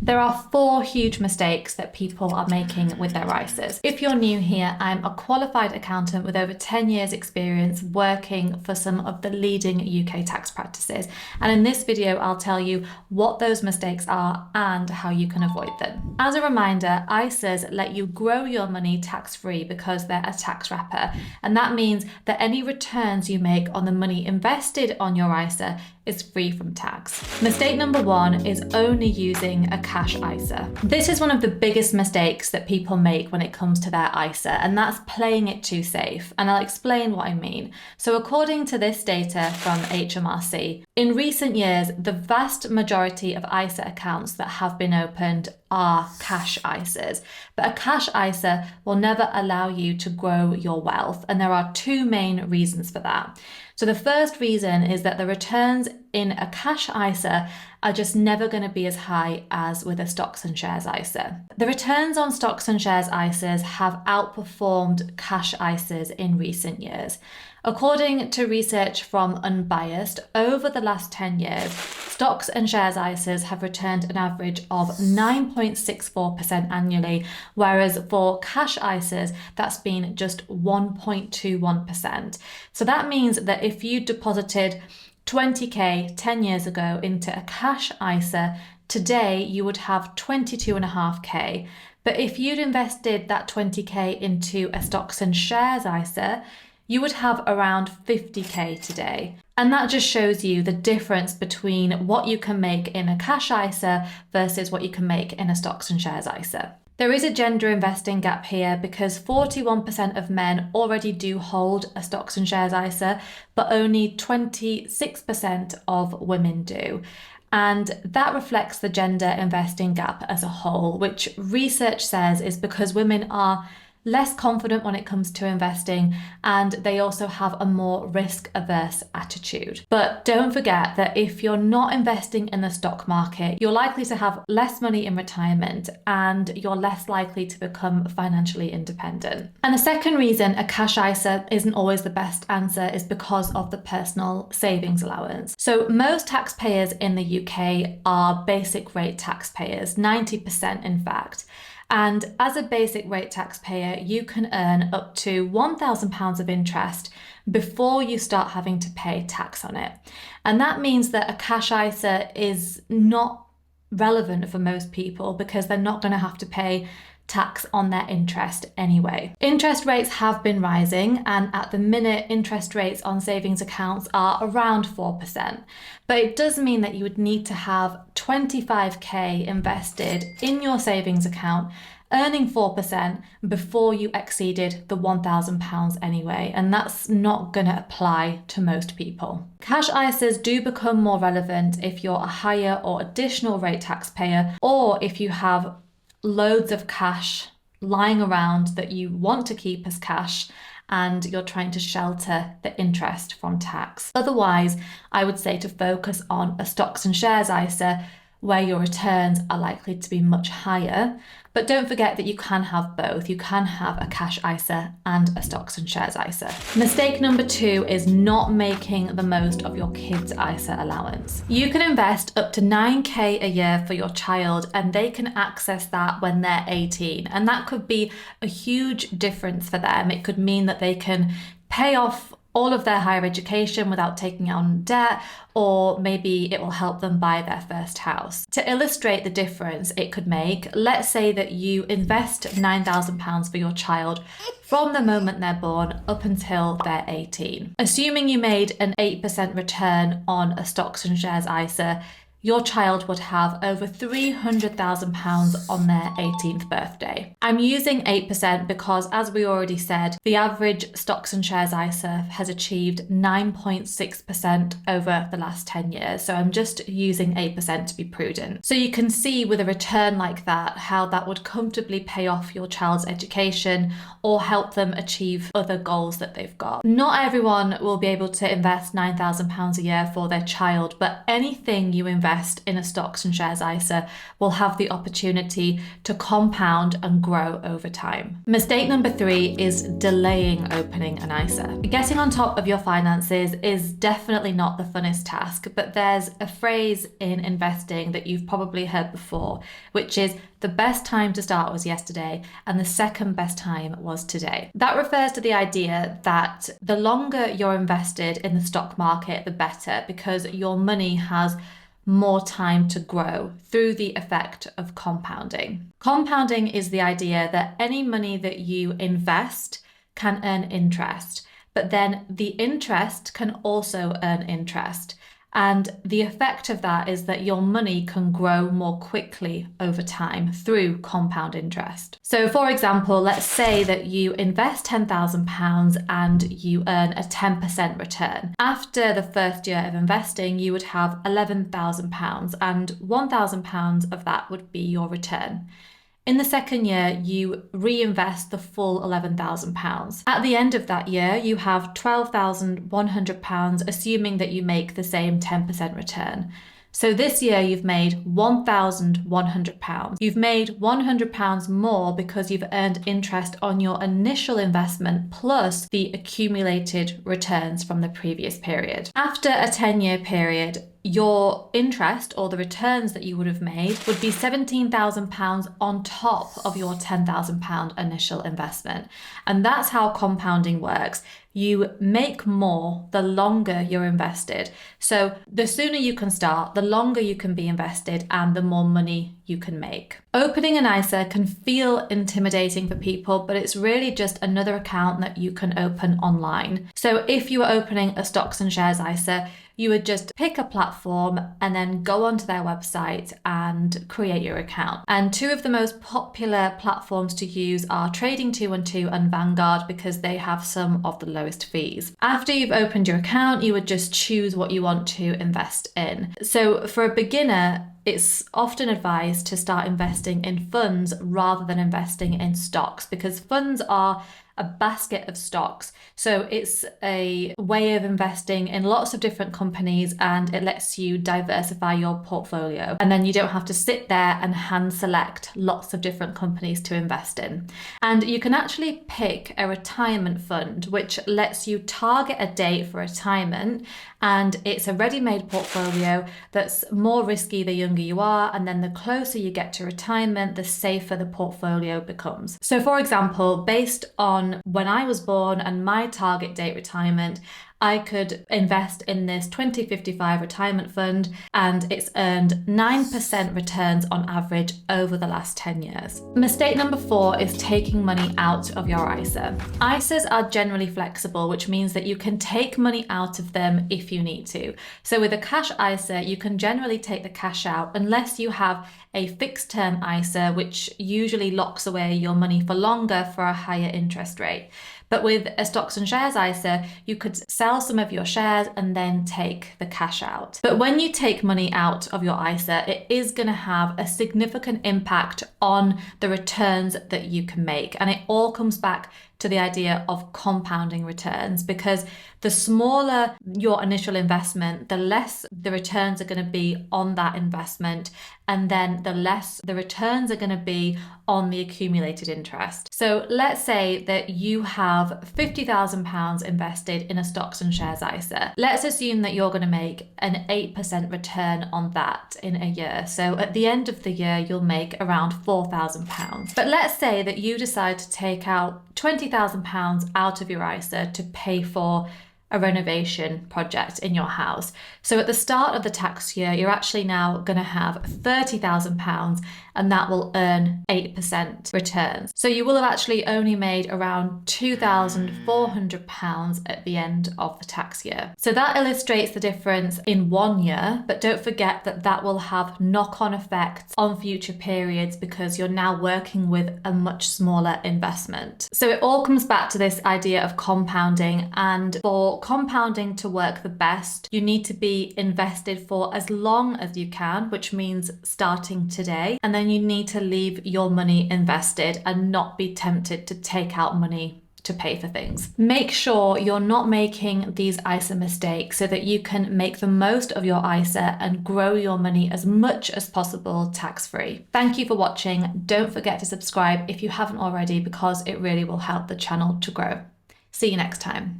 There are 4 huge mistakes that people are making with their ISAs. If you're new here, I'm a qualified accountant with over 10 years experience working for some of the leading UK tax practices. And in this video, I'll tell you what those mistakes are and how you can avoid them. As a reminder, ISAs let you grow your money tax-free because they're a tax wrapper. And that means that any returns you make on the money invested on your ISA is free from tax. Mistake number 1 is only using a cash ISA. This is one of the biggest mistakes that people make when it comes to their ISA, and that's playing it too safe. And I'll explain what I mean. So according to this data from HMRC, in recent years, the vast majority of ISA accounts that have been opened are cash ISAs. But a cash ISA will never allow you to grow your wealth, and there are 2 main reasons for that. So the first reason is that the returns in a cash ISA are just never going to be as high as with a stocks and shares ISA. The returns on stocks and shares ISAs have outperformed cash ISAs in recent years. According to research from Unbiased, over the last 10 years, stocks and shares ISAs have returned an average of 9.64% annually, whereas for cash ISAs, that's been just 1.21%. So that means that if you deposited 20k 10 years ago into a cash ISA, today you would have 22.5k. But if you'd invested that 20k into a stocks and shares ISA, you would have around 50k today. And that just shows you the difference between what you can make in a cash ISA versus what you can make in a stocks and shares ISA. There is a gender investing gap here because 41% of men already do hold a stocks and shares ISA, but only 26% of women do. And that reflects the gender investing gap as a whole, which research says is because women are less confident when it comes to investing, and they also have a more risk-averse attitude. But don't forget that if you're not investing in the stock market, you're likely to have less money in retirement and you're less likely to become financially independent. And the second reason a cash ISA isn't always the best answer is because of the personal savings allowance. So most taxpayers in the UK are basic rate taxpayers, 90% in fact. And as a basic rate taxpayer, you can earn up to £1,000 of interest before you start having to pay tax on it. And that means that a cash ISA is not relevant for most people because they're not going to have to pay tax on their interest anyway. Interest rates have been rising, and at the minute interest rates on savings accounts are around 4%. But it does mean that you would need to have 25k invested in your savings account earning 4% before you exceeded the £1,000 anyway, and that's not going to apply to most people. Cash ISAs do become more relevant if you're a higher or additional rate taxpayer, or if you have loads of cash lying around that you want to keep as cash and you're trying to shelter the interest from tax. Otherwise, I would say to focus on a stocks and shares ISA where your returns are likely to be much higher. But don't forget that you can have both. You can have a cash ISA and a stocks and shares ISA. Mistake number 2 is not making the most of your kids' ISA allowance. You can invest up to 9k a year for your child, and they can access that when they're 18. And that could be a huge difference for them. It could mean that they can pay off all of their higher education without taking on debt, or maybe it will help them buy their first house. To illustrate the difference it could make, let's say that you invest £9,000 for your child from the moment they're born up until they're 18. Assuming you made an 8% return on a stocks and shares ISA, your child would have over £300,000 on their 18th birthday. I'm using 8% because, as we already said, the average stocks and shares ISA has achieved 9.6% over the last 10 years. So I'm just using 8% to be prudent. So you can see with a return like that, how that would comfortably pay off your child's education or help them achieve other goals that they've got. Not everyone will be able to invest £9,000 a year for their child, but anything you invest invest in a stocks and shares ISA will have the opportunity to compound and grow over time. Mistake number 3 is delaying opening an ISA. Getting on top of your finances is definitely not the funnest task, but there's a phrase in investing that you've probably heard before, which is the best time to start was yesterday and the second best time was today. That refers to the idea that the longer you're invested in the stock market, the better, because your money has more time to grow through the effect of compounding. Compounding is the idea that any money that you invest can earn interest, but then the interest can also earn interest. And the effect of that is that your money can grow more quickly over time through compound interest. So for example, let's say that you invest £10,000 and you earn a 10% return. After the first year of investing, you would have £11,000 and £1,000 of that would be your return. In the second year, you reinvest the full £11,000. At the end of that year, you have £12,100, assuming that you make the same 10% return. So this year you've made £1,100. You've made £100 more because you've earned interest on your initial investment plus the accumulated returns from the previous period. After a 10-year period, your interest or the returns that you would have made would be £17,000 on top of your £10,000 initial investment. And that's how compounding works. You make more the longer you're invested. So the sooner you can start, the longer you can be invested and the more money you can make. Opening an ISA can feel intimidating for people, but it's really just another account that you can open online. So if you were opening a stocks and shares ISA, you would just pick a platform and then go onto their website and create your account. And two of the most popular platforms to use are Trading 212 and Vanguard because they have some of the lowest fees. After you've opened your account, you would just choose what you want to invest in. So for a beginner, it's often advised to start investing in funds rather than investing in stocks because funds are a basket of stocks. So it's a way of investing in lots of different companies and it lets you diversify your portfolio. And then you don't have to sit there and hand select lots of different companies to invest in. And you can actually pick a retirement fund, which lets you target a date for retirement. And it's a ready-made portfolio that's more risky the younger you are. And then the closer you get to retirement, the safer the portfolio becomes. So for example, based on when I was born and my target date retirement, I could invest in this 2055 retirement fund and it's earned 9% returns on average over the last 10 years. Mistake number 4 is taking money out of your ISA. ISAs are generally flexible, which means that you can take money out of them if you need to. So with a cash ISA, you can generally take the cash out unless you have a fixed term ISA, which usually locks away your money for longer for a higher interest rate. But with a stocks and shares ISA, you could sell some of your shares and then take the cash out. But when you take money out of your ISA, it is going to have a significant impact on the returns that you can make. And it all comes back to the idea of compounding returns, because the smaller your initial investment, the less the returns are going to be on that investment, and then the less the returns are going to be on the accumulated interest. So let's say that you have £50,000 invested in a stocks and shares ISA. Let's assume that you're going to make an 8% return on that in a year. So at the end of the year, you'll make around £4,000. But let's say that you decide to take out £20,000 out of your ISA to pay for a renovation project in your house. So at the start of the tax year, you're actually now going to have £30,000 and that will earn 8% returns. So you will have actually only made around £2,400 at the end of the tax year. So that illustrates the difference in 1 year, but don't forget that that will have knock-on effects on future periods because you're now working with a much smaller investment. So it all comes back to this idea of compounding, and for compounding to work the best, you need to be invested for as long as you can, which means starting today. And then you need to leave your money invested and not be tempted to take out money to pay for things. Make sure you're not making these ISA mistakes so that you can make the most of your ISA and grow your money as much as possible tax-free. Thank you for watching. Don't forget to subscribe if you haven't already, because it really will help the channel to grow. See you next time.